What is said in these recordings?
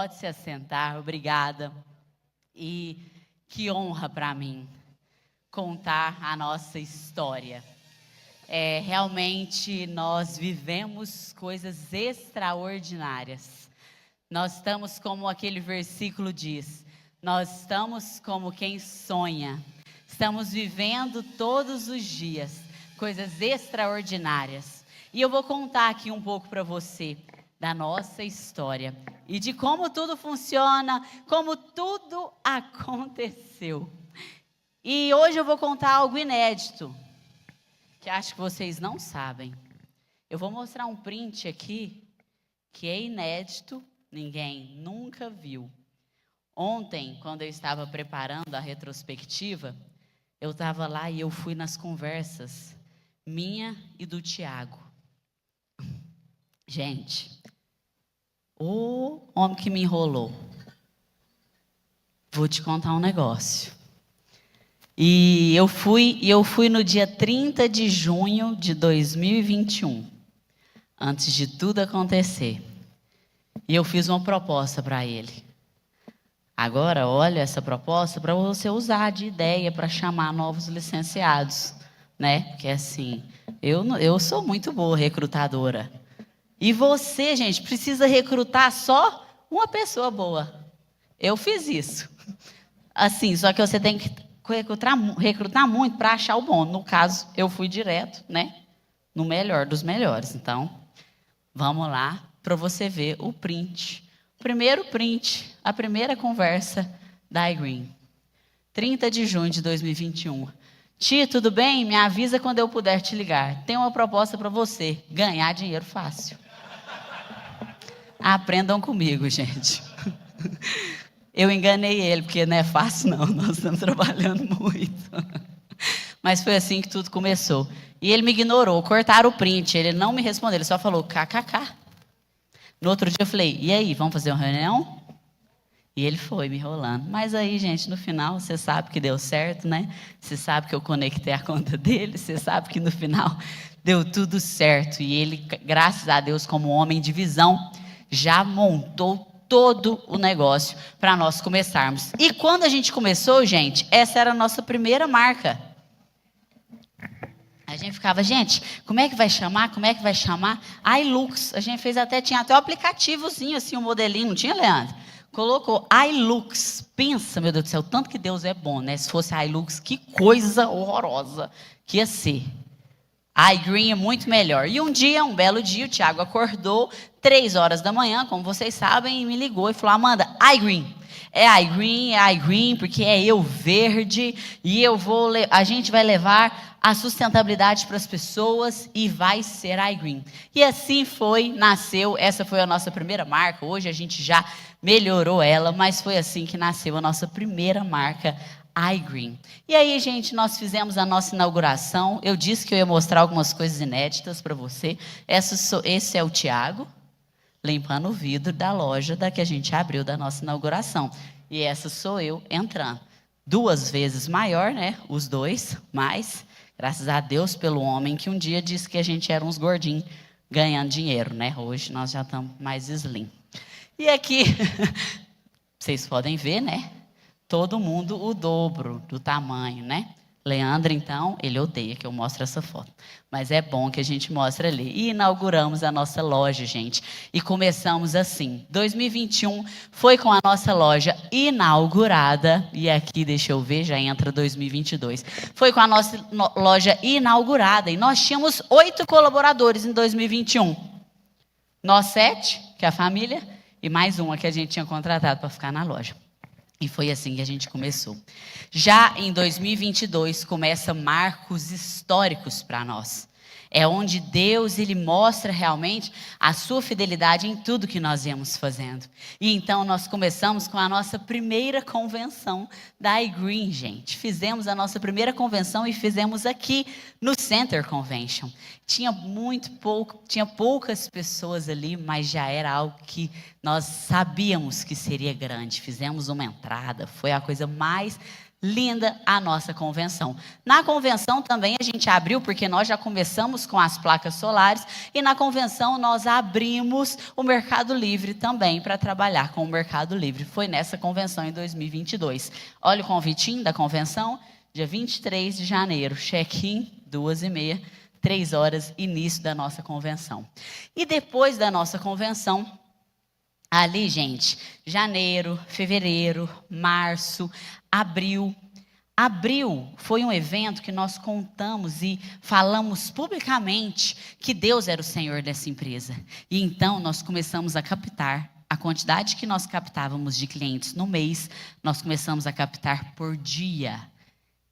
Pode se assentar, obrigada. E que honra para mim contar a nossa história. Realmente nós vivemos coisas extraordinárias. Nós estamos como aquele versículo diz, nós estamos como quem sonha. Estamos vivendo todos os dias coisas extraordinárias. E eu vou contar aqui um pouco para você da nossa história e de como tudo funciona, como tudo aconteceu. E hoje eu vou contar algo inédito, que acho que vocês não sabem. Eu vou mostrar um print aqui, que é inédito, ninguém nunca viu. Ontem, quando eu estava preparando a retrospectiva, eu estava lá e eu fui nas conversas, minha e do Tiago. Gente, o homem que me enrolou. Vou te contar um negócio. E eu fui no dia 30 de junho de 2021, antes de tudo acontecer. E eu fiz uma proposta para ele. Agora, olha essa proposta para você usar de ideia para chamar novos licenciados, né? Porque assim, eu sou muito boa recrutadora. E você, gente, precisa recrutar só uma pessoa boa. Eu fiz isso. Assim, só que você tem que recrutar muito para achar o bom. No caso, eu fui direto, né? No melhor dos melhores. Então, vamos lá para você ver o print. Primeiro print, a primeira conversa da iGreen. 30 de junho de 2021. Ti, tudo bem? Me avisa quando eu puder te ligar. Tenho uma proposta para você. Ganhar dinheiro fácil. Aprendam comigo, gente. Eu enganei ele, porque não é fácil não, nós estamos trabalhando muito. Mas foi assim que tudo começou. E ele me ignorou, cortaram o print, ele não me respondeu, ele só falou kkk. No outro dia eu falei, e aí, vamos fazer uma reunião? E ele foi me enrolando. Mas aí, gente, no final, você sabe que deu certo, né? Você sabe que eu conectei a conta dele, você sabe que no final deu tudo certo. E ele, graças a Deus, como homem de visão, já montou todo o negócio para nós começarmos. E quando a gente começou, gente, essa era a nossa primeira marca. A gente ficava, gente, como é que vai chamar? Como é que vai chamar? iLux. A gente tinha até um aplicativozinho, assim, um modelinho, não tinha, Leandro? Colocou iLux. Pensa, meu Deus do céu, tanto que Deus é bom, né? Se fosse iLux, que coisa horrorosa que ia ser. iGreen é muito melhor. E um belo dia, o Tiago acordou, 3 horas da manhã, como vocês sabem, e me ligou e falou, Amanda, iGreen. É iGreen, porque é eu verde, e a gente vai levar a sustentabilidade para as pessoas e vai ser iGreen. E assim nasceu, essa foi a nossa primeira marca, hoje a gente já melhorou ela, mas foi assim que nasceu a nossa primeira marca, iGreen. E aí, gente, nós fizemos a nossa inauguração. Eu disse que eu ia mostrar algumas coisas inéditas para você. Esse é o Tiago, limpando o vidro da loja da que a gente abriu da nossa inauguração. E essa sou eu entrando. 2 vezes maior, né? Os dois, mas graças a Deus pelo homem que um dia disse que a gente era uns gordinhos ganhando dinheiro, né? Hoje nós já estamos mais slim. E aqui, vocês podem ver, né? Todo mundo o dobro do tamanho, né? Leandro, então, ele odeia que eu mostre essa foto. Mas é bom que a gente mostre ali. E inauguramos a nossa loja, gente. E começamos assim. 2021 foi com a nossa loja inaugurada. E aqui, deixa eu ver, já entra 2022. Foi com a nossa loja inaugurada. E nós tínhamos 8 colaboradores em 2021. Nós 7, que é a família, e mais uma que a gente tinha contratado para ficar na loja. E foi assim que a gente começou. Já em 2022, começa marcos históricos para nós. É onde Deus, Ele mostra realmente a sua fidelidade em tudo que nós íamos fazendo. E então nós começamos com a nossa primeira convenção da iGreen, gente. Fizemos a nossa primeira convenção e fizemos aqui no Center Convention. Tinha poucas pessoas ali, mas já era algo que nós sabíamos que seria grande. Fizemos uma entrada, foi a coisa mais linda a nossa convenção. Na convenção também a gente abriu, porque nós já começamos com as placas solares, e na convenção nós abrimos o Mercado Livre também para trabalhar com o Mercado Livre. Foi nessa convenção em 2022. Olha o convitinho da convenção, dia 23 de janeiro, check-in, 2h30, 3 horas, início da nossa convenção. E depois da nossa convenção, ali, gente, janeiro, fevereiro, março, abril. Abril foi um evento que nós contamos e falamos publicamente que Deus era o Senhor dessa empresa. E então nós começamos a captar a quantidade que nós captávamos de clientes no mês, nós começamos a captar por dia.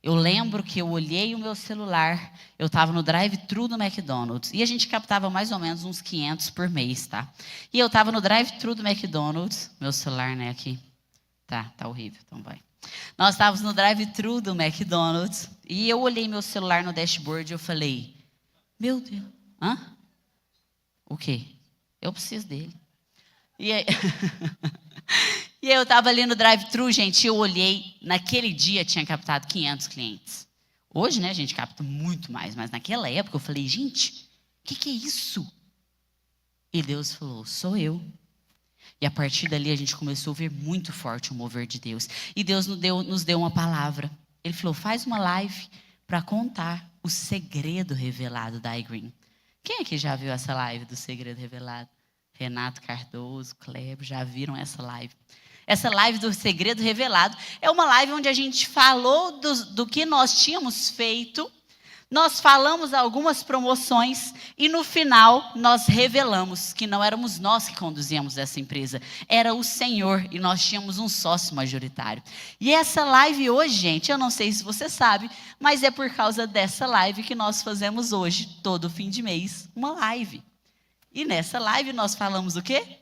Eu lembro que eu olhei o meu celular, eu estava no drive-thru do McDonald's, e a gente captava mais ou menos uns 500 por mês, tá? E eu estava no drive-thru do McDonald's, meu celular, né, aqui. Tá horrível, então vai. Nós estávamos no drive-thru do McDonald's, e eu olhei meu celular no dashboard e eu falei, meu Deus, o quê? Eu preciso dele. E aí... E eu estava ali no drive-thru, gente, eu olhei, naquele dia tinha captado 500 clientes. Hoje, né, a gente capta muito mais, mas naquela época eu falei, gente, o que é isso? E Deus falou, sou eu. E a partir dali a gente começou a ver muito forte o mover de Deus. E Deus nos deu uma palavra. Ele falou, faz uma live para contar o segredo revelado da iGreen. Quem aqui já viu essa live do segredo revelado? Renato Cardoso, Kleber, já viram essa live? Essa live do Segredo Revelado é uma live onde a gente falou do que nós tínhamos feito, nós falamos algumas promoções e no final nós revelamos que não éramos nós que conduzíamos essa empresa, era o Senhor e nós tínhamos um sócio majoritário. E essa live hoje, gente, eu não sei se você sabe, mas é por causa dessa live que nós fazemos hoje, todo fim de mês, uma live. E nessa live nós falamos o quê?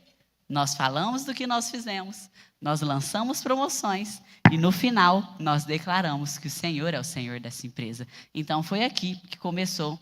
Nós falamos do que nós fizemos. Nós lançamos promoções e no final nós declaramos que o Senhor é o Senhor dessa empresa. Então foi aqui que começou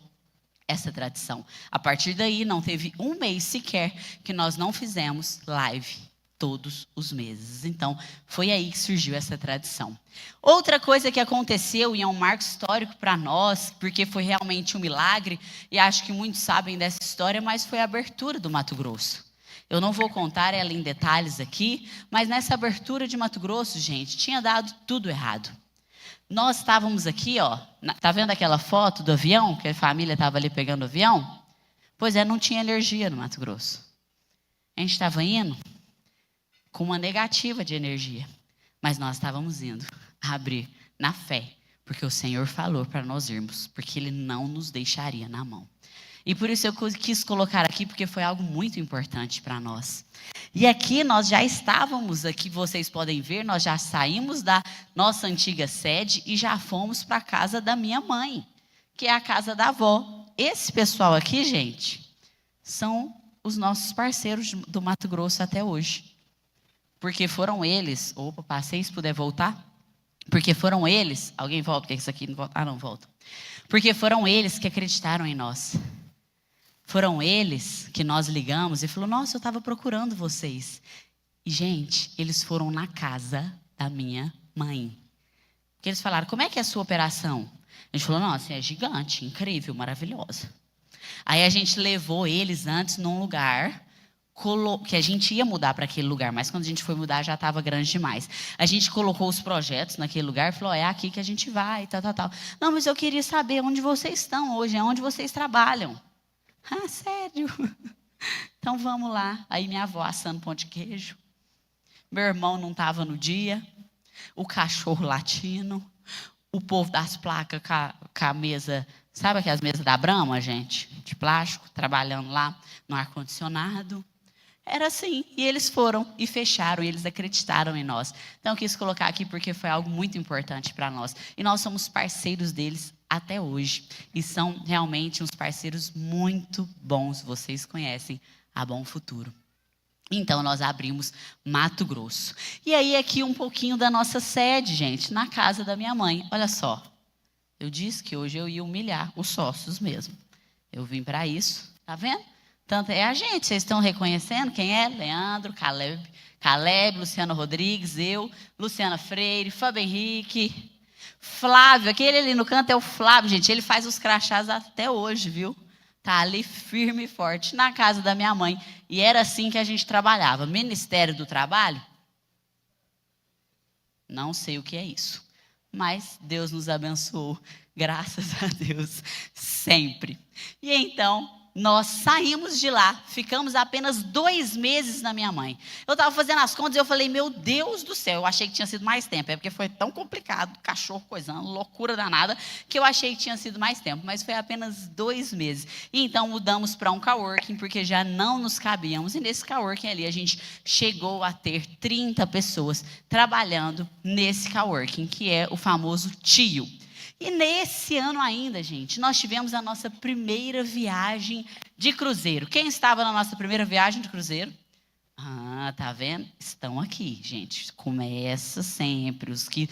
essa tradição. A partir daí não teve um mês sequer que nós não fizemos live todos os meses. Então foi aí que surgiu essa tradição. Outra coisa que aconteceu e é um marco histórico para nós, porque foi realmente um milagre, e acho que muitos sabem dessa história, mas foi a abertura do Mato Grosso. Eu não vou contar ela em detalhes aqui, mas nessa abertura de Mato Grosso, gente, tinha dado tudo errado. Nós estávamos aqui, ó, tá vendo aquela foto do avião, que a família estava ali pegando o avião? Pois é, não tinha energia no Mato Grosso. A gente estava indo com uma negativa de energia, mas nós estávamos indo abrir na fé, porque o Senhor falou para nós irmos, porque Ele não nos deixaria na mão. E por isso eu quis colocar aqui, porque foi algo muito importante para nós. E aqui nós já estávamos, aqui vocês podem ver, nós já saímos da nossa antiga sede e já fomos para a casa da minha mãe, que é a casa da avó. Esse pessoal aqui, gente, são os nossos parceiros do Mato Grosso até hoje. Porque foram eles, opa, passei, se puder voltar. Porque foram eles, alguém volta, porque isso aqui não volta, não volta. Porque foram eles que acreditaram em nós. Foram eles que nós ligamos e falou, nossa, eu estava procurando vocês. E, gente, eles foram na casa da minha mãe. Porque eles falaram, como é que é a sua operação? A gente falou, nossa, é gigante, incrível, maravilhosa. Aí a gente levou eles antes num lugar que a gente ia mudar para aquele lugar, mas quando a gente foi mudar já estava grande demais. A gente colocou os projetos naquele lugar e falou, é aqui que a gente vai, tal. Não, mas eu queria saber onde vocês estão hoje, onde vocês trabalham. Ah, sério? Então vamos lá. Aí minha avó assando pão de queijo. Meu irmão não estava no dia. O cachorro latino. O povo das placas com a mesa, sabe aquelas mesas da Brahma, gente? De plástico, trabalhando lá no ar-condicionado. Era assim, e eles foram e fecharam, e eles acreditaram em nós. Então eu quis colocar aqui porque foi algo muito importante para nós. E nós somos parceiros deles até hoje. E são realmente uns parceiros muito bons, vocês conhecem a Bom Futuro. Então nós abrimos Mato Grosso. E aí aqui um pouquinho da nossa sede, gente, na casa da minha mãe. Olha só, eu disse que hoje eu ia humilhar os sócios mesmo. Eu vim para isso, tá vendo? Tanto é a gente, vocês estão reconhecendo quem é? Leandro, Caleb, Luciano Rodrigues, eu, Luciana Freire, Fábio Henrique, Flávio, aquele ali no canto é o Flávio, gente. Ele faz os crachás até hoje, viu? Tá ali firme e forte na casa da minha mãe. E era assim que a gente trabalhava. Ministério do Trabalho? Não sei o que é isso. Mas Deus nos abençoou. Graças a Deus. Sempre. E então, nós saímos de lá. Ficamos apenas 2 meses na minha mãe. Eu estava fazendo as contas e eu falei, meu Deus do céu. Eu achei que tinha sido mais tempo. É porque foi tão complicado. Cachorro coisando, loucura danada. Que eu achei que tinha sido mais tempo. Mas foi apenas 2 meses. E então mudamos para um coworking. Porque já não nos cabíamos. E nesse coworking ali a gente chegou a ter 30 pessoas trabalhando nesse coworking. Que é o famoso tio. E nesse ano ainda, gente, nós tivemos a nossa primeira viagem de cruzeiro. Quem estava na nossa primeira viagem de cruzeiro? Ah, tá vendo? Estão aqui, gente. Começa sempre. Os que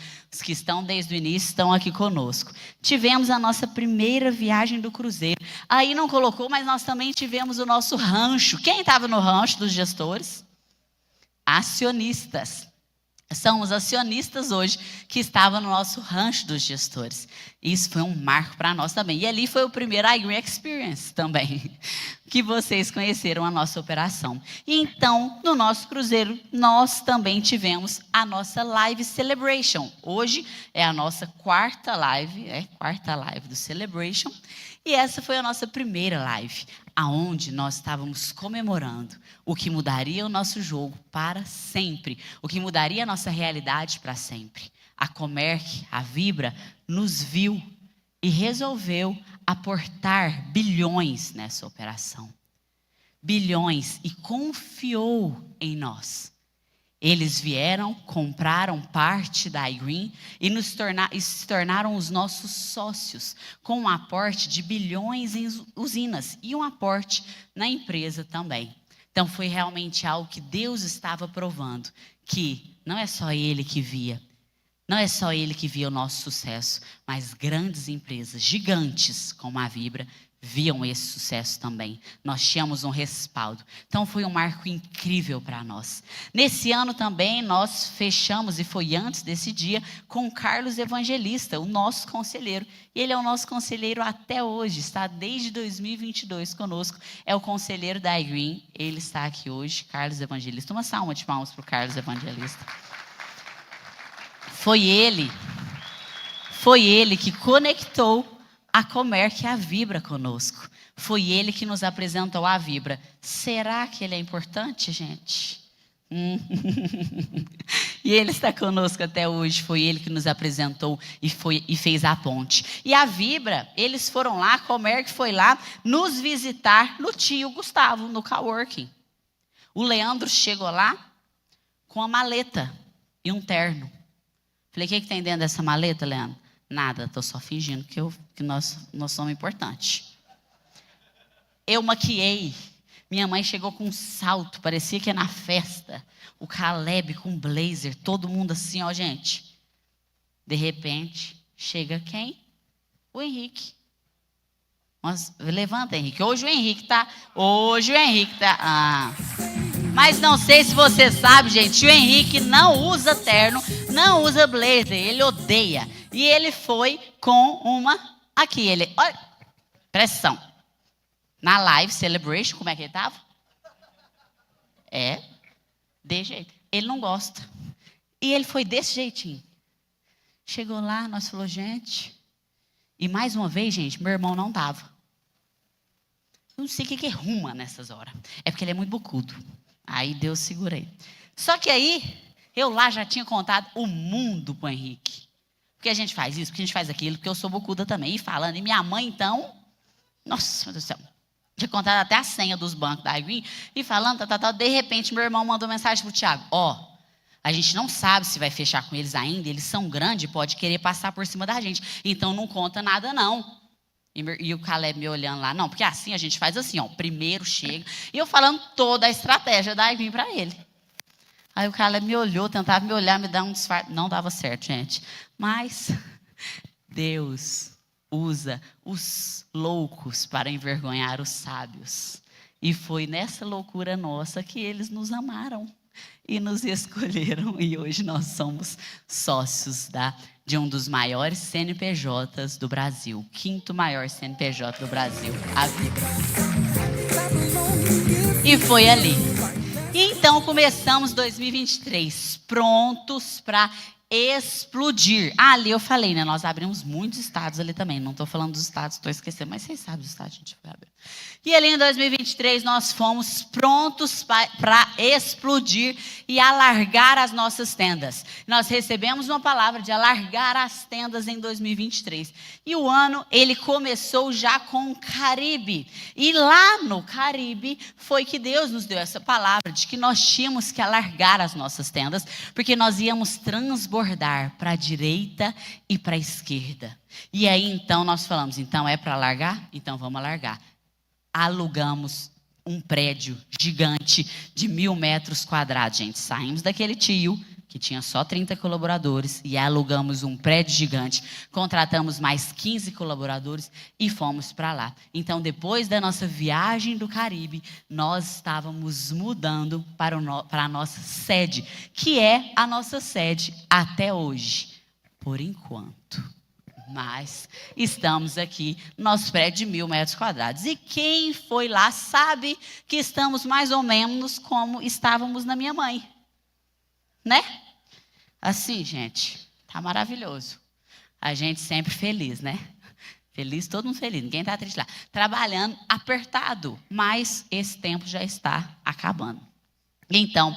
estão desde o início estão aqui conosco. Tivemos a nossa primeira viagem do cruzeiro. Aí não colocou, mas nós também tivemos o nosso rancho. Quem estava no rancho dos gestores? Acionistas. São os acionistas hoje que estavam no nosso rancho dos gestores. Isso foi um marco para nós também. E ali foi o primeiro iGreen Experience também, que vocês conheceram a nossa operação. E então, no nosso cruzeiro, nós também tivemos a nossa Live Celebration. Hoje é a nossa quarta live do Celebration. E essa foi a nossa primeira live, aonde nós estávamos comemorando o que mudaria o nosso jogo para sempre, o que mudaria a nossa realidade para sempre. A Comerc, a Vibra, nos viu e resolveu aportar bilhões nessa operação. Bilhões, e confiou em nós. Eles vieram, compraram parte da iGreen e se tornaram os nossos sócios, com um aporte de bilhões em usinas e um aporte na empresa também. Então foi realmente algo que Deus estava provando, que não é só Ele que via, não é só Ele que via o nosso sucesso, mas grandes empresas, gigantes como a Vibra, viam esse sucesso também. Nós tínhamos um respaldo. Então foi um marco incrível para nós. Nesse ano também nós fechamos, e foi antes desse dia, com o Carlos Evangelista, o nosso conselheiro. E ele é o nosso conselheiro até hoje, está desde 2022 conosco. É o conselheiro da iGreen, ele está aqui hoje, Carlos Evangelista. Uma salva de palmas para o Carlos Evangelista. Foi ele que conectou a Comerc e a Vibra conosco. Foi ele que nos apresentou a Vibra. Será que ele é importante, gente? E ele está conosco até hoje. Foi ele que nos apresentou e fez a ponte. E a Vibra, eles foram lá, a Comerc foi lá nos visitar no tio Gustavo, no coworking. O Leandro chegou lá com a maleta e um terno. Falei, o que tem dentro dessa maleta, Leandro? Nada, estou só fingindo que nós somos importantes. Eu maquiei. Minha mãe chegou com um salto, parecia que ia na festa. O Caleb com um blazer, todo mundo assim, ó, gente. De repente, chega quem? O Henrique. Levanta, Henrique. Hoje o Henrique tá. Mas não sei se você sabe, gente, o Henrique não usa terno, não usa blazer, ele odeia. E ele foi com uma... Aqui, ele... Olha, pressão. Na Live Celebration, como é que ele estava? De jeito. Ele não gosta. E ele foi desse jeitinho. Chegou lá, nós falou, gente... E mais uma vez, gente, meu irmão não estava. Não sei o que ruma nessas horas. É porque ele é muito bocudo. Aí Deus segurei. Só que aí, eu lá já tinha contado o mundo pro Henrique. Porque a gente faz isso, porque a gente faz aquilo, porque eu sou bocuda também. E falando, e minha mãe então, nossa, meu Deus do céu. Tinha contado até a senha dos bancos da iGreen. E falando, de repente, meu irmão mandou mensagem pro Thiago. A gente não sabe se vai fechar com eles ainda, eles são grandes, pode querer passar por cima da gente. Então não conta nada não. E o Caleb me olhando lá, não, porque assim a gente faz assim, ó, primeiro chega. E eu falando toda a estratégia da iGreen para ele. Aí o Caleb me olhou, tentava me olhar, me dar um disfarce. Não dava certo, gente. Mas Deus usa os loucos para envergonhar os sábios. E foi nessa loucura nossa que eles nos amaram e nos escolheram. E hoje nós somos sócios da de um dos maiores CNPJs do Brasil. Quinto maior CNPJ do Brasil, a Vibra. E foi ali. E então começamos 2023, prontos para explodir. Ali eu falei, né? Nós abrimos muitos estados ali também. Não estou falando dos estados, estou esquecendo, mas vocês sabem os estados que a gente foi abrir. E ali em 2023 nós fomos prontos para explodir e alargar as nossas tendas. Nós recebemos uma palavra de alargar as tendas em 2023. E o ano, ele começou já com o Caribe. E lá no Caribe foi que Deus nos deu essa palavra de que nós tínhamos que alargar as nossas tendas, porque nós íamos transbordar para a direita e para a esquerda. E aí então nós falamos, então é para alargar? Então vamos alargar. Alugamos um prédio gigante de 1.000 metros quadrados, gente. Saímos daquele tio que tinha só 30 colaboradores e alugamos um prédio gigante, contratamos mais 15 colaboradores e fomos para lá. Então, depois da nossa viagem do Caribe, nós estávamos mudando para a nossa sede, que é a nossa sede até hoje, por enquanto. Mas estamos aqui no nosso prédio de 1.000 metros quadrados. E quem foi lá sabe que estamos mais ou menos como estávamos na minha mãe. Né? Assim, gente, tá maravilhoso. A gente sempre feliz, né? Feliz, todo mundo feliz, ninguém tá triste lá. Trabalhando apertado, mas esse tempo já está acabando. Então,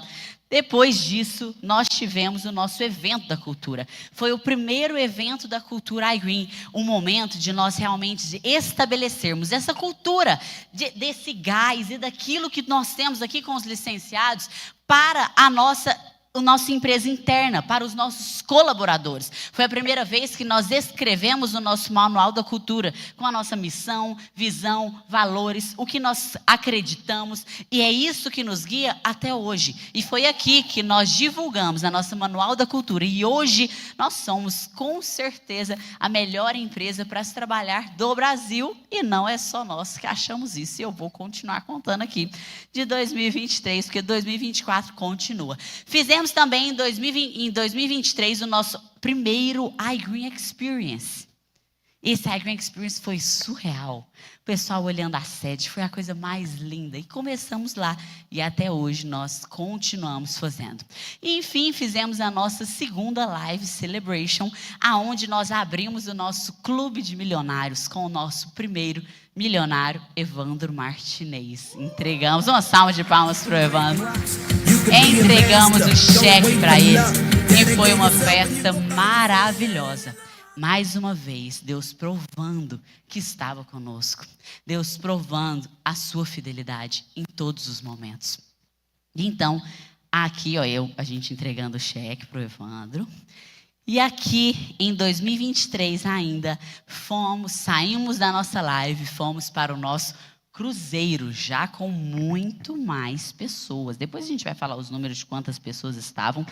depois disso, nós tivemos o nosso evento da cultura. Foi o primeiro evento da cultura iGreen, um momento de nós realmente estabelecermos essa cultura, desse gás e daquilo que nós temos aqui com os licenciados para a nossa empresa interna, para os nossos colaboradores. Foi a primeira vez que nós escrevemos o nosso manual da cultura, com a nossa missão, visão, valores, o que nós acreditamos, e é isso que nos guia até hoje. E foi aqui que nós divulgamos a nossa manual da cultura, e hoje nós somos, com certeza, a melhor empresa para se trabalhar do Brasil, e não é só nós que achamos isso, e eu vou continuar contando aqui de 2023, porque 2024 continua. Fizemos também em 2023 o nosso primeiro iGreen Experience. Esse iGreen Experience foi surreal. O pessoal olhando a sede, foi a coisa mais linda. E começamos lá e até hoje nós continuamos fazendo. E enfim, fizemos a nossa segunda Live Celebration, aonde nós abrimos o nosso clube de milionários com o nosso primeiro milionário, Evandro Martinez. Entregamos uma salva de palmas para o Evandro. Entregamos o cheque para ele e foi uma festa maravilhosa. Mais uma vez, Deus provando que estava conosco. Deus provando a sua fidelidade em todos os momentos. Então, aqui, ó, a gente entregando o cheque para o Evandro. E aqui, em 2023 ainda, saímos da nossa live, fomos para o nosso cruzeiro, já com muito mais pessoas. Depois a gente vai falar os números de quantas pessoas estavam,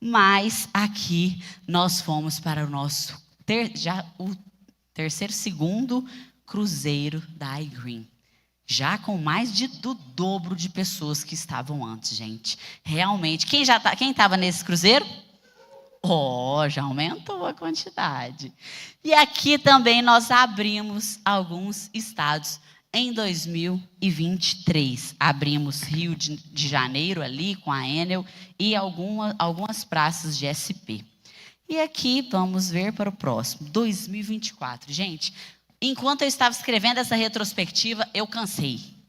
mas aqui nós fomos para o nosso segundo cruzeiro da iGreen. Já com mais do dobro de pessoas que estavam antes, gente. Realmente, quem estava nesse cruzeiro? Já aumentou a quantidade. E aqui também nós abrimos alguns estados em 2023. Abrimos Rio de Janeiro ali com a Enel e algumas praças de SP. E aqui vamos ver para o próximo, 2024. Gente, enquanto eu estava escrevendo essa retrospectiva, eu cansei.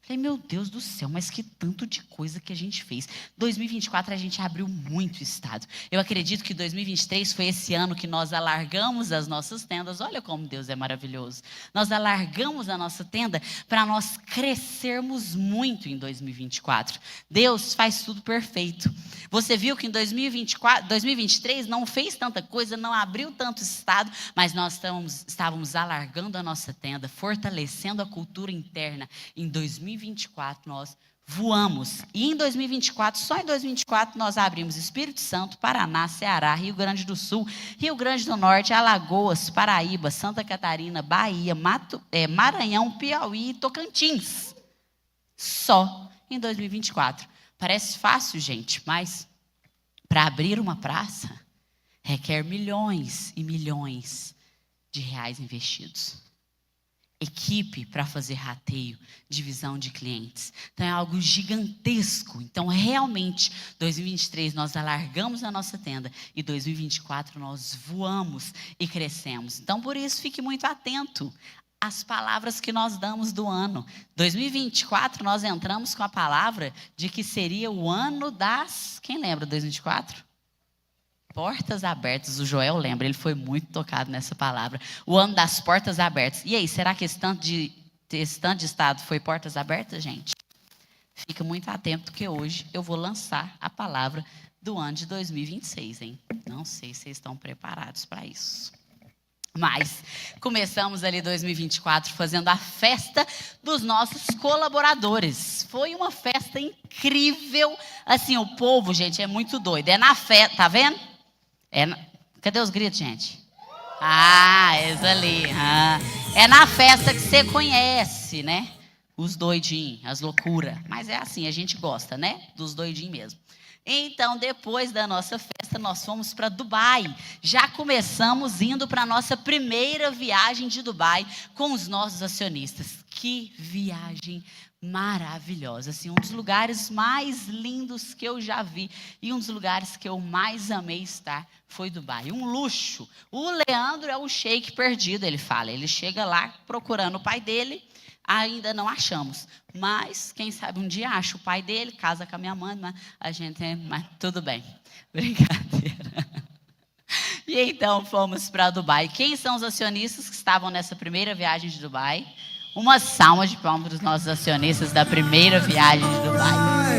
Falei, meu Deus do céu, mas que tanto de coisa que a gente fez. 2024 a gente abriu muito estado. Eu acredito que 2023 foi esse ano que nós alargamos as nossas tendas. Olha como Deus é maravilhoso. Nós alargamos a nossa tenda para nós crescermos muito em 2024. Deus faz tudo perfeito. Você viu que em 2023 não fez tanta coisa, não abriu tanto estado, mas nós estávamos alargando a nossa tenda, fortalecendo a cultura interna. Em 2024 nós voamos. E em 2024, só em 2024, nós abrimos Espírito Santo, Paraná, Ceará, Rio Grande do Sul, Rio Grande do Norte, Alagoas, Paraíba, Santa Catarina, Bahia, Maranhão, Piauí e Tocantins. Só em 2024. Parece fácil, gente, mas para abrir uma praça requer milhões e milhões de reais investidos. Equipe para fazer rateio, divisão de clientes. Então é algo gigantesco. Então realmente, 2023 nós alargamos a nossa tenda e 2024 nós voamos e crescemos. Então por isso fique muito atento às palavras que nós damos do ano. 2024 nós entramos com a palavra de que seria o ano das... Quem lembra 2024? Portas abertas, o Joel lembra, ele foi muito tocado nessa palavra. O ano das portas abertas. E aí, será que esse tanto de estado foi portas abertas, gente? Fica muito atento que hoje eu vou lançar a palavra do ano de 2026, hein? Não sei se vocês estão preparados para isso. Mas começamos ali 2024 fazendo a festa dos nossos colaboradores. Foi uma festa incrível. Assim, o povo, gente, é muito doido. É na festa, tá vendo? Cadê os gritos, gente? Eles ali. É na festa que você conhece, né? Os doidinhos, as loucuras. Mas é assim, a gente gosta, né? Dos doidinhos mesmo. Então, depois da nossa festa, nós fomos para Dubai. Já começamos indo para a nossa primeira viagem de Dubai com os nossos acionistas. Que viagem maravilhosa, assim, um dos lugares mais lindos que eu já vi e um dos lugares que eu mais amei estar foi Dubai, um luxo. O Leandro é o sheik perdido, ele fala, ele chega lá procurando o pai dele, ainda não achamos, mas quem sabe um dia acha o pai dele, casa com a minha mãe, mas tudo bem, brincadeira. E então fomos para Dubai. Quem são os acionistas que estavam nessa primeira viagem de Dubai? Uma salva de palmas para os nossos acionistas da primeira viagem de Dubai.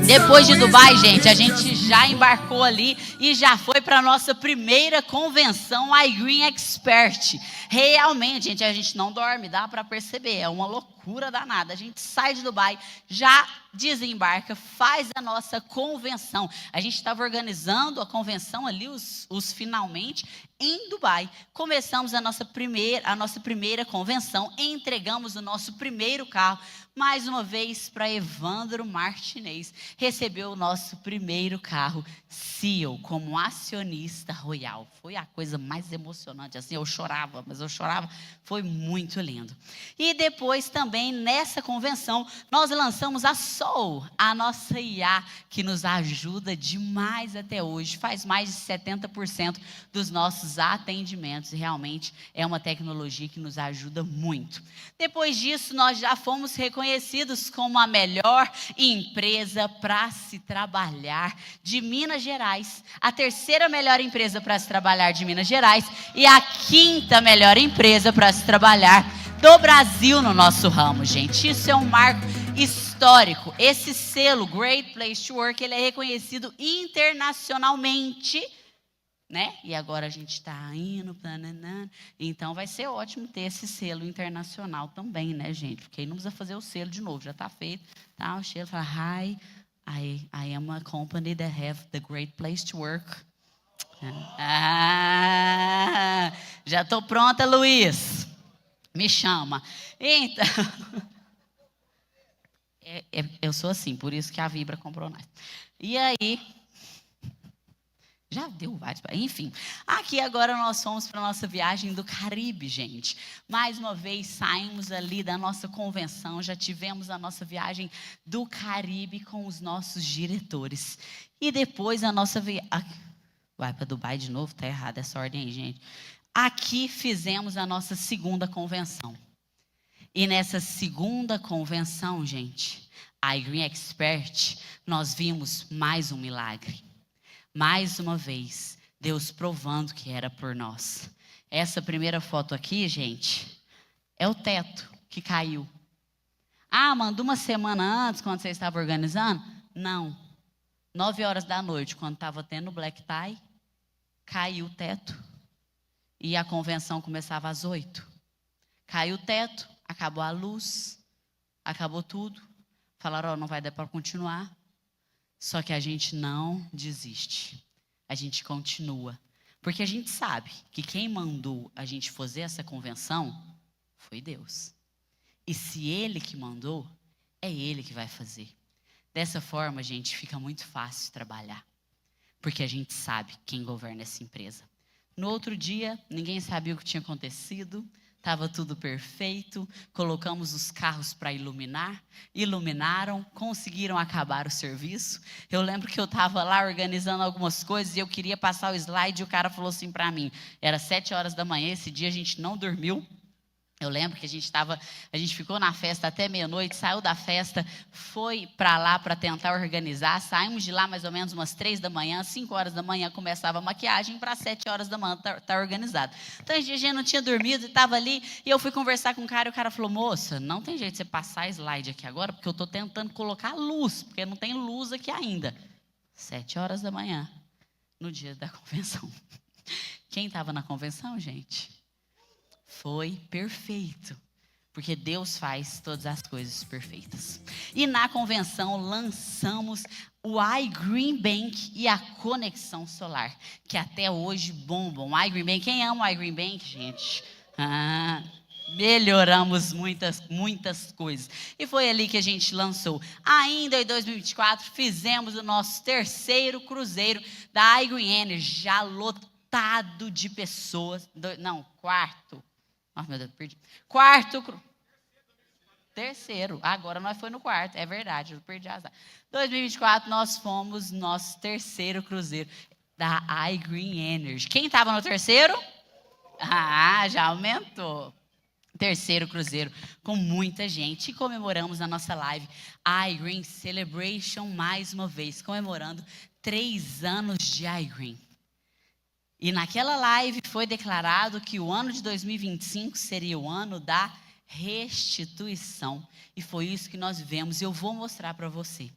Depois de Dubai, gente, a gente já embarcou ali e já foi para a nossa primeira convenção iGreen Expert. Realmente, gente, a gente não dorme, dá para perceber, é uma loucura danada. A gente sai de Dubai, já desembarca, faz a nossa convenção. A gente estava organizando a convenção ali, os finalmente, em Dubai. Começamos a nossa primeira convenção, entregamos o nosso primeiro carro, mais uma vez para Evandro Martinez, recebeu o nosso primeiro carro CEO como acionista royal. Foi a coisa mais emocionante, assim, eu chorava, foi muito lindo. E depois também nessa convenção nós lançamos a Soul, a nossa IA, que nos ajuda demais até hoje, faz mais de 70% dos nossos atendimentos, realmente é uma tecnologia que nos ajuda muito. Depois disso nós já fomos reconhecidos como a melhor empresa para se trabalhar de Minas Gerais, a terceira melhor empresa para se trabalhar de Minas Gerais e a quinta melhor empresa para se trabalhar do Brasil no nosso ramo, gente. Isso é um marco histórico. Esse selo, Great Place to Work, ele é reconhecido internacionalmente, né? E agora a gente está indo, então vai ser ótimo ter esse selo internacional também, né, gente? Porque aí não precisa fazer o selo de novo, já está feito, tá? O selo fala, hi, I am a company that have the Great Place to Work. Já estou pronta, Luiz. Me chama. Então, eu sou assim, por isso que a Vibra comprou nós. E aí, já deu vários. Enfim, aqui agora nós fomos para a nossa viagem do Caribe, gente. Mais uma vez saímos ali da nossa convenção, já tivemos a nossa viagem do Caribe com os nossos diretores. E depois a nossa viagem... Vai para Dubai de novo? Tá errado essa ordem aí, gente. Aqui fizemos a nossa segunda convenção. E nessa segunda convenção, gente, a iGreen Expert, nós vimos mais um milagre. Mais uma vez, Deus provando que era por nós. Essa primeira foto aqui, gente, é o teto que caiu. Manda uma semana antes, quando você estava organizando? Não. 9h da noite, quando estava tendo o black tie, caiu o teto. E a convenção começava às 8h. Caiu o teto, acabou a luz, acabou tudo. Falaram, não vai dar para continuar. Só que a gente não desiste. A gente continua. Porque a gente sabe que quem mandou a gente fazer essa convenção foi Deus. E se Ele que mandou, é Ele que vai fazer. Dessa forma, gente, fica muito fácil trabalhar. porque a gente sabe quem governa essa empresa. No outro dia, ninguém sabia o que tinha acontecido, estava tudo perfeito, colocamos os carros para iluminar, iluminaram, conseguiram acabar o serviço. Eu lembro que eu estava lá organizando algumas coisas e eu queria passar o slide e o cara falou assim para mim, era 7 horas da manhã, esse dia a gente não dormiu. Eu lembro que a gente ficou na festa até meia-noite, saiu da festa, foi para lá para tentar organizar, saímos de lá mais ou menos umas 3 da manhã, 5 horas da manhã começava a maquiagem, para 7 horas da manhã tá organizado. Então a gente não tinha dormido e estava ali, e eu fui conversar com o cara, e o cara falou, moça, não tem jeito de você passar slide aqui agora, porque eu estou tentando colocar luz, porque não tem luz aqui ainda. 7 horas da manhã, no dia da convenção. Quem estava na convenção, gente? Foi perfeito, porque Deus faz todas as coisas perfeitas. E na convenção lançamos o iGreenBank e a conexão solar, que até hoje bombam. O iGreenBank, quem ama o iGreenBank, gente? Melhoramos muitas coisas. E foi ali que a gente lançou. Ainda em 2024, fizemos o nosso terceiro cruzeiro da iGreen Energy, já lotado de pessoas. Quarto. Oh, meu Deus, perdi. Terceiro. Agora nós foi no quarto. É verdade, eu perdi a azar. 2024, nós fomos nosso terceiro cruzeiro da iGreen Energy. Quem estava no terceiro? Já aumentou. Terceiro cruzeiro com muita gente. E comemoramos a nossa live iGreen Celebration mais uma vez, comemorando 3 anos de iGreen. E naquela live foi declarado que o ano de 2025 seria o ano da restituição. E foi isso que nós vivemos e eu vou mostrar para você.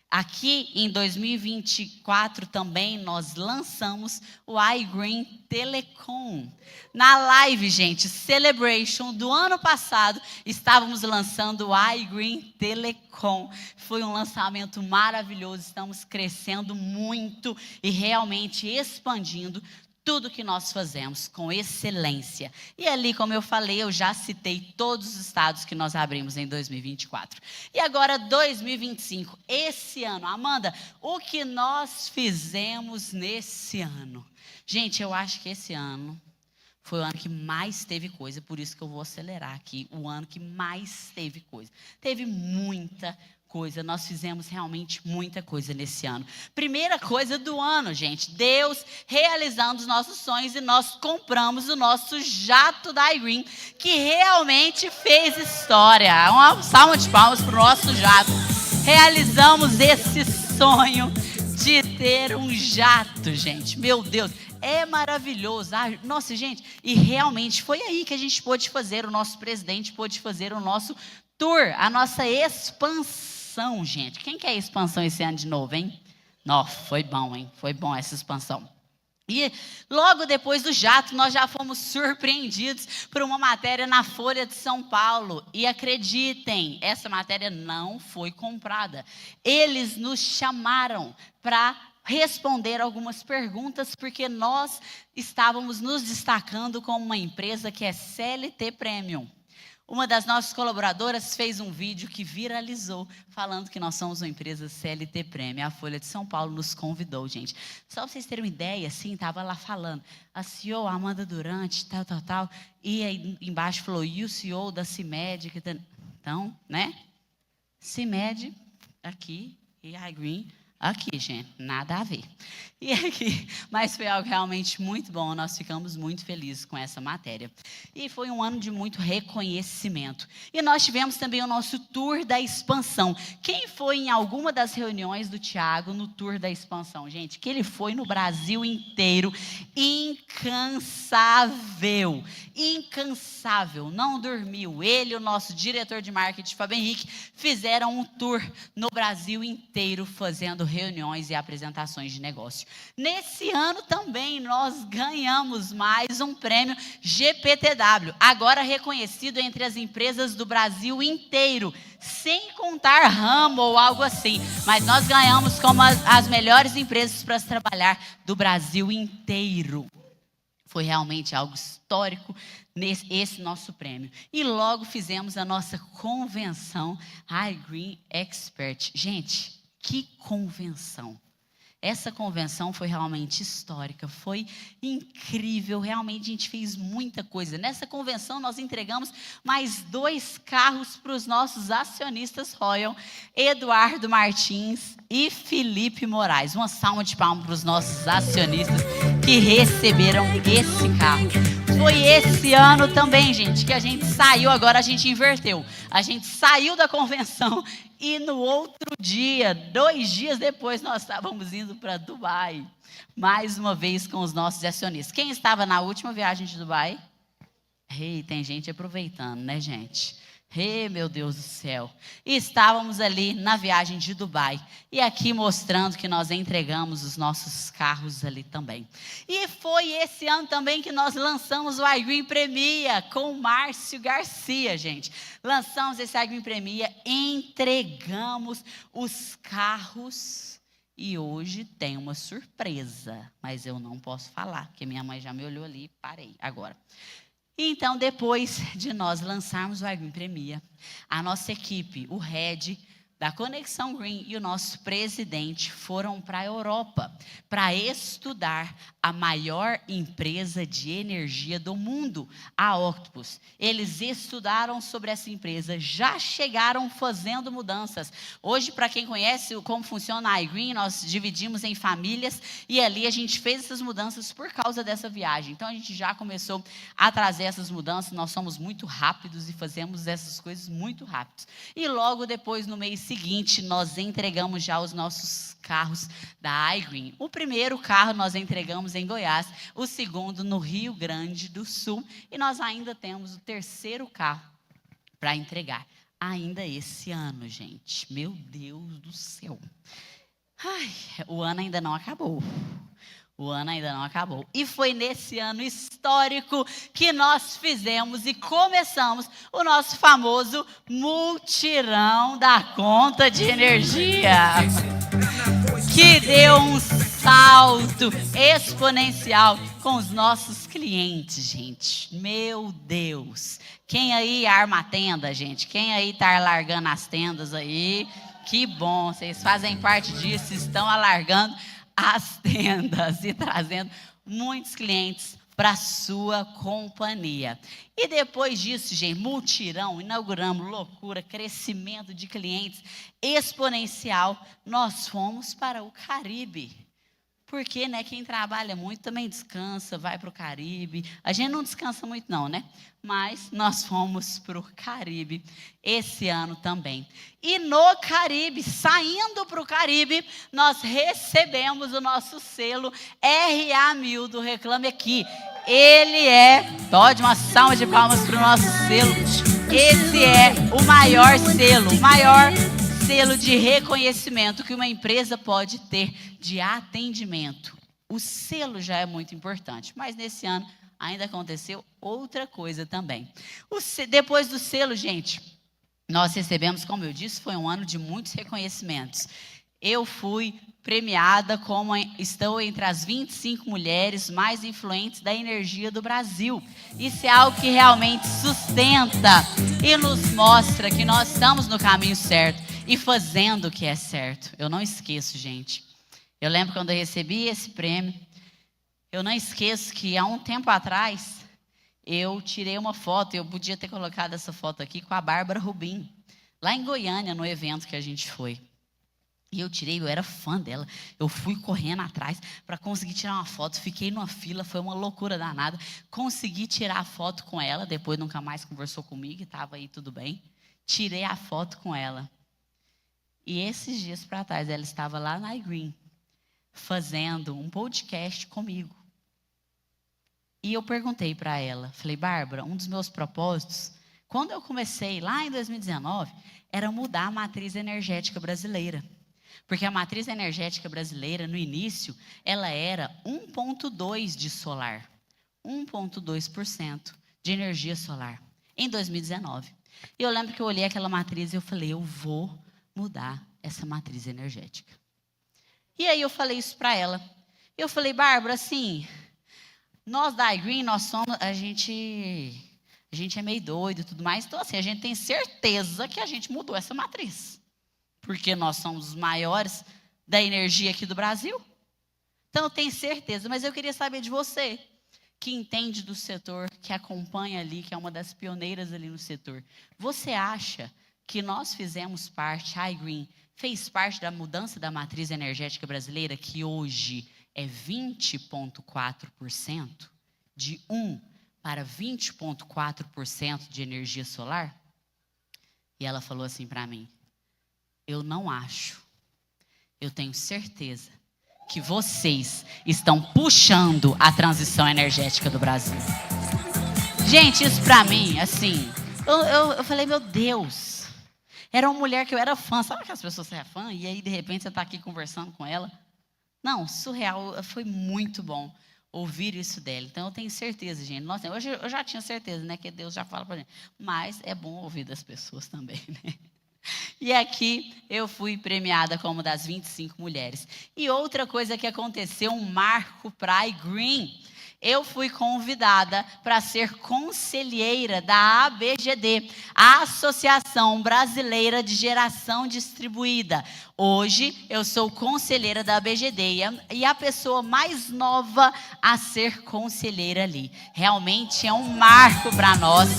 Aqui em 2024 também nós lançamos o iGreen Telecom. Na live, gente, Celebration do ano passado, estávamos lançando o iGreen Telecom. Foi um lançamento maravilhoso, estamos crescendo muito e realmente expandindo tudo que nós fazemos com excelência. E ali, como eu falei, eu já citei todos os estados que nós abrimos em 2024. E agora 2025, esse ano. Amanda, o que nós fizemos nesse ano? Gente, eu acho que esse ano foi o ano que mais teve coisa, por isso que eu vou acelerar aqui. O ano que mais teve coisa. Teve muita coisa, nós fizemos realmente muita coisa nesse ano. Primeira coisa do ano, gente, Deus realizando os nossos sonhos e nós compramos o nosso jato da iGreen, que realmente fez história. Uma salva de palmas para o nosso jato. Realizamos esse sonho de ter um jato, gente. Meu Deus, é maravilhoso. Nossa, gente, e realmente foi aí que a gente pôde fazer, o nosso presidente pôde fazer o nosso tour, a nossa expansão, gente. Quem quer expansão esse ano de novo, hein? Nossa, foi bom, hein? Foi bom essa expansão. E logo depois do jato, nós já fomos surpreendidos por uma matéria na Folha de São Paulo. E acreditem, essa matéria não foi comprada. Eles nos chamaram para responder algumas perguntas, porque nós estávamos nos destacando como uma empresa que é CLT Premium. Uma das nossas colaboradoras fez um vídeo que viralizou, falando que nós somos uma empresa CLT Premium. A Folha de São Paulo nos convidou, gente. Só para vocês terem uma ideia, assim, estava lá falando, a CEO Amanda Durante, tal. E aí embaixo falou, e o CEO da CIMED. Então, né? CIMED, aqui, e iGreen, aqui, gente, nada a ver. E aqui, mas foi algo realmente muito bom, nós ficamos muito felizes com essa matéria. E foi um ano de muito reconhecimento. E nós tivemos também o nosso tour da expansão. Quem foi em alguma das reuniões do Tiago no tour da expansão? Gente, que ele foi no Brasil inteiro, incansável, não dormiu. Ele e o nosso diretor de marketing, Fábio Henrique, fizeram um tour no Brasil inteiro, fazendo reuniões e apresentações de negócio. Nesse ano também nós ganhamos mais um prêmio GPTW, agora reconhecido entre as empresas do Brasil inteiro, sem contar ramo ou algo assim, mas nós ganhamos como as melhores empresas para se trabalhar do Brasil inteiro. Foi realmente algo histórico esse nosso prêmio. E logo fizemos a nossa convenção iGreen Expert. Gente, que convenção! Essa convenção foi realmente histórica, foi incrível, realmente a gente fez muita coisa. Nessa convenção nós entregamos mais 2 carros para os nossos acionistas Royal, Eduardo Martins e Felipe Moraes. Uma salva de palmas para os nossos acionistas que receberam esse carro. Foi esse ano também, gente, que a gente saiu, agora a gente inverteu. A gente saiu da convenção e no outro dia, 2 dias depois, nós estávamos indo para Dubai. Mais uma vez com os nossos acionistas. Quem estava na última viagem de Dubai? Tem gente aproveitando, né, gente? Meu Deus do céu. E estávamos ali na viagem de Dubai. E aqui mostrando que nós entregamos os nossos carros ali também. E foi esse ano também que nós lançamos o iGreen Premia com o Márcio Garcia, gente. Lançamos esse iGreen Premia, entregamos os carros. E hoje tem uma surpresa. Mas eu não posso falar, porque minha mãe já me olhou ali e parei agora. Então, depois de nós lançarmos o iGreen Premia, a nossa equipe, o Head da Conexão Green e o nosso presidente foram para a Europa para estudar a maior empresa de energia do mundo, a Octopus. Eles estudaram sobre essa empresa, já chegaram fazendo mudanças. Hoje, para quem conhece como funciona a iGreen, nós dividimos em famílias e ali a gente fez essas mudanças por causa dessa viagem. Então, a gente já começou a trazer essas mudanças, nós somos muito rápidos e fazemos essas coisas muito rápidos. E logo depois, no mês seguinte, nós entregamos já os nossos carros da iGreen. O primeiro carro nós entregamos em Goiás, o segundo no Rio Grande do Sul, e nós ainda temos o terceiro carro para entregar, ainda esse ano, gente. Meu Deus do céu. O ano ainda não acabou. O ano ainda não acabou. E foi nesse ano histórico que nós fizemos e começamos o nosso famoso mutirão da conta de energia, que deu um salto exponencial com os nossos clientes, gente. Meu Deus. Quem aí arma a tenda, gente? Quem aí está alargando as tendas aí? Que bom, vocês fazem parte disso, estão alargando as tendas e trazendo muitos clientes para a sua companhia. E depois disso, gente, mutirão, inauguramos, loucura, crescimento de clientes exponencial, nós fomos para o Caribe. Porque, né, quem trabalha muito também descansa, vai para o Caribe. A gente não descansa muito não, né? Mas nós fomos para o Caribe esse ano também. E no Caribe, saindo para o Caribe, nós recebemos o nosso selo RA1000 do Reclame Aqui. Ele pode uma salva de palmas para o nosso selo. Esse é o maior selo de reconhecimento que uma empresa pode ter de atendimento. O selo já é muito importante, mas nesse ano ainda aconteceu outra coisa também. Depois do selo, gente, nós recebemos, como eu disse, foi um ano de muitos reconhecimentos. Eu fui premiada estou entre as 25 mulheres mais influentes da energia do Brasil. Isso é algo que realmente sustenta e nos mostra que nós estamos no caminho certo e fazendo o que é certo. Eu não esqueço, gente. Eu lembro quando eu recebi esse prêmio, eu não esqueço que há um tempo atrás, eu tirei uma foto, eu podia ter colocado essa foto aqui com a Bárbara Rubim, lá em Goiânia, no evento que a gente foi. E eu era fã dela, eu fui correndo atrás para conseguir tirar uma foto, fiquei numa fila, foi uma loucura danada, consegui tirar a foto com ela, depois nunca mais conversou comigo, estava aí tudo bem, tirei a foto com ela. E esses dias para trás, ela estava lá na iGreen, fazendo um podcast comigo. E eu perguntei para ela, falei, Bárbara, um dos meus propósitos, quando eu comecei lá em 2019, era mudar a matriz energética brasileira. Porque a matriz energética brasileira, no início, ela era 1,2% de solar. 1,2% de energia solar, em 2019. E eu lembro que eu olhei aquela matriz e eu falei, eu vou mudar essa matriz energética. E aí eu falei isso para ela. Eu falei, Bárbara, assim, nós da iGreen, a gente é meio doido e tudo mais, então assim, a gente tem certeza que a gente mudou essa matriz. Porque nós somos os maiores da energia aqui do Brasil. Então, eu tenho certeza, mas eu queria saber de você, que entende do setor, que acompanha ali, que é uma das pioneiras ali no setor. Você acha que nós fizemos parte, a iGreen fez parte da mudança da matriz energética brasileira, que hoje é 20,4%, de 1 para 20,4% de energia solar? E ela falou assim para mim: eu não acho, eu tenho certeza que vocês estão puxando a transição energética do Brasil. Gente, isso para mim, assim, eu falei, meu Deus, era uma mulher que eu era fã. Sabe que as pessoas são fã e aí de repente você está aqui conversando com ela? Não, surreal, foi muito bom ouvir isso dela. Então eu tenho certeza, gente. Nossa, hoje eu já tinha certeza, né, que Deus já fala para gente. Mas é bom ouvir das pessoas também, né? E aqui eu fui premiada como das 25 mulheres. E outra coisa que aconteceu, um marco para a iGreen. Eu fui convidada para ser conselheira da ABGD, a Associação Brasileira de Geração Distribuída. Hoje eu sou conselheira da ABGD e a pessoa mais nova a ser conselheira ali. Realmente é um marco para nós,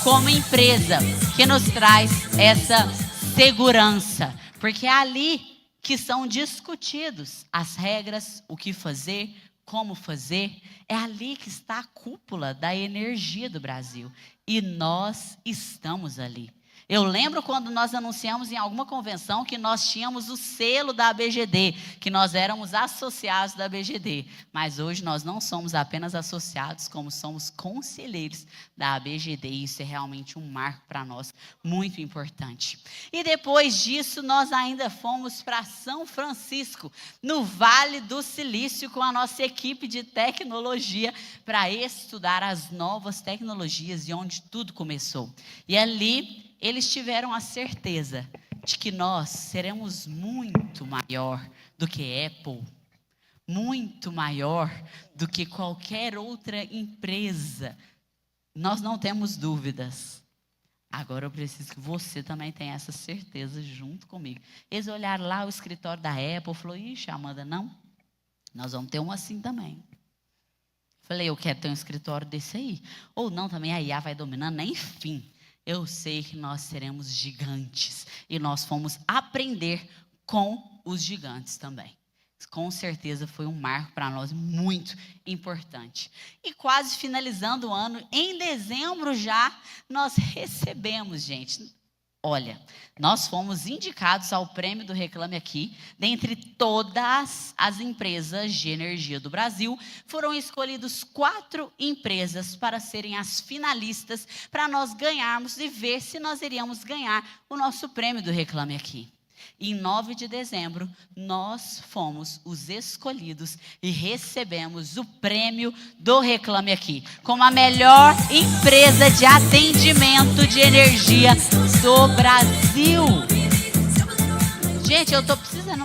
como empresa, que nos traz essa segurança, porque é ali que são discutidos as regras, o que fazer, como fazer. É ali que está a cúpula da energia do Brasil. E nós estamos ali. Eu lembro quando nós anunciamos em alguma convenção que nós tínhamos o selo da ABGD, que nós éramos associados da ABGD. Mas hoje nós não somos apenas associados, como somos conselheiros da ABGD. E isso é realmente um marco para nós, muito importante. E depois disso, nós ainda fomos para São Francisco, no Vale do Silício, com a nossa equipe de tecnologia, para estudar as novas tecnologias e onde tudo começou. E ali eles tiveram a certeza de que nós seremos muito maior do que Apple, muito maior do que qualquer outra empresa. Nós não temos dúvidas. Agora eu preciso que você também tenha essa certeza junto comigo. Eles olharam lá o escritório da Apple e falaram: ixi, Amanda, não, nós vamos ter um assim também. Falei, eu quero ter um escritório desse aí. Ou não, também a IA vai dominando, enfim. Eu sei que nós seremos gigantes e nós fomos aprender com os gigantes também. Com certeza foi um marco para nós muito importante. E quase finalizando o ano, em dezembro já, nós recebemos, gente. Olha, nós fomos indicados ao prêmio do Reclame Aqui. Dentre todas as empresas de energia do Brasil, foram escolhidas 4 empresas para serem as finalistas, para nós ganharmos e ver se nós iríamos ganhar o nosso prêmio do Reclame Aqui. Em 9 de dezembro, nós fomos os escolhidos e recebemos o prêmio do Reclame Aqui, como a melhor empresa de atendimento de energia do Brasil. Gente,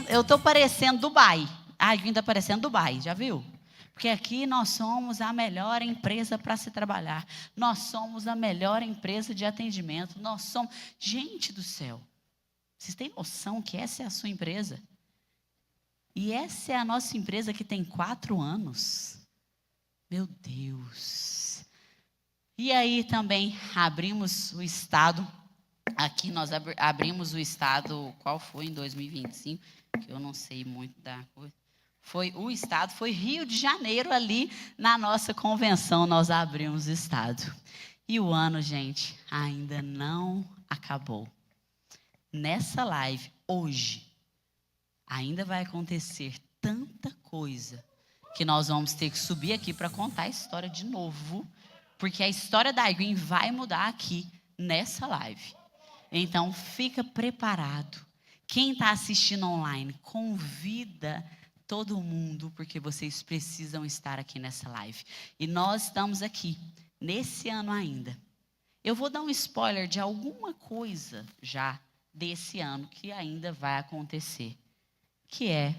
eu tô parecendo Dubai. A iGreen está parecendo Dubai, já viu? Porque aqui nós somos a melhor empresa para se trabalhar. Nós somos a melhor empresa de atendimento. Nós somos... Gente do céu. Vocês têm noção que essa é a sua empresa? E essa é a nossa empresa que tem 4 anos. Meu Deus. E aí também abrimos o estado. Aqui nós abrimos o estado, qual foi em 2025? Que eu não sei muito da coisa. Foi o estado, foi Rio de Janeiro, ali na nossa convenção nós abrimos o estado. E o ano, gente, ainda não acabou. Nessa live, hoje, ainda vai acontecer tanta coisa que nós vamos ter que subir aqui para contar a história de novo, porque a história da iGreen vai mudar aqui nessa live. Então, fica preparado. Quem está assistindo online, convida todo mundo, porque vocês precisam estar aqui nessa live. E nós estamos aqui, nesse ano ainda. Eu vou dar um spoiler de alguma coisa já desse ano que ainda vai acontecer, que é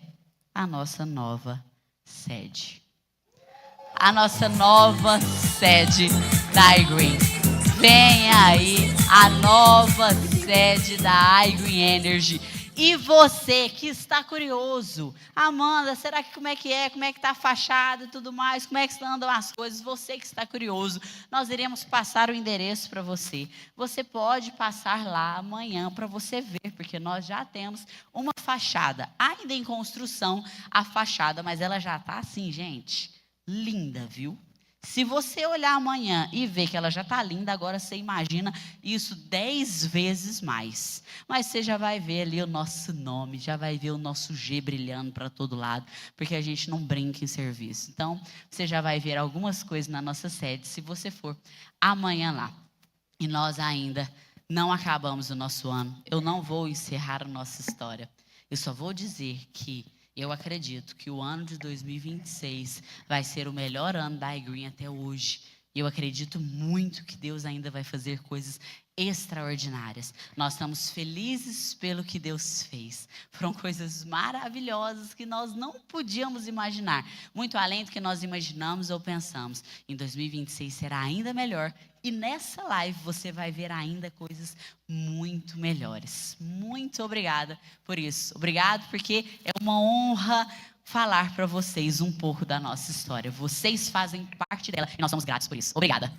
a nossa nova sede. A nossa nova sede da iGreen. Vem aí a nova sede da iGreen Energy. E você que está curioso, Amanda, será que como é que está a fachada e tudo mais, como é que andam as coisas? Você que está curioso, nós iremos passar o endereço para você. Você pode passar lá amanhã para você ver, porque nós já temos uma fachada, ainda em construção a fachada, mas ela já está assim, gente, linda, viu? Se você olhar amanhã e ver que ela já está linda, agora você imagina isso 10 vezes mais. Mas você já vai ver ali o nosso nome, já vai ver o nosso G brilhando para todo lado, porque a gente não brinca em serviço. Então, você já vai ver algumas coisas na nossa sede, se você for amanhã lá. E nós ainda não acabamos o nosso ano. Eu não vou encerrar a nossa história. Eu só vou dizer que eu acredito que o ano de 2026 vai ser o melhor ano da iGreen até hoje. E eu acredito muito que Deus ainda vai fazer coisas extraordinárias. Nós estamos felizes pelo que Deus fez. Foram coisas maravilhosas que nós não podíamos imaginar. Muito além do que nós imaginamos ou pensamos. Em 2026 será ainda melhor. E nessa live você vai ver ainda coisas muito melhores. Muito obrigada por isso. Obrigado porque é uma honra falar para vocês um pouco da nossa história. Vocês fazem parte dela e nós somos gratos por isso. Obrigada.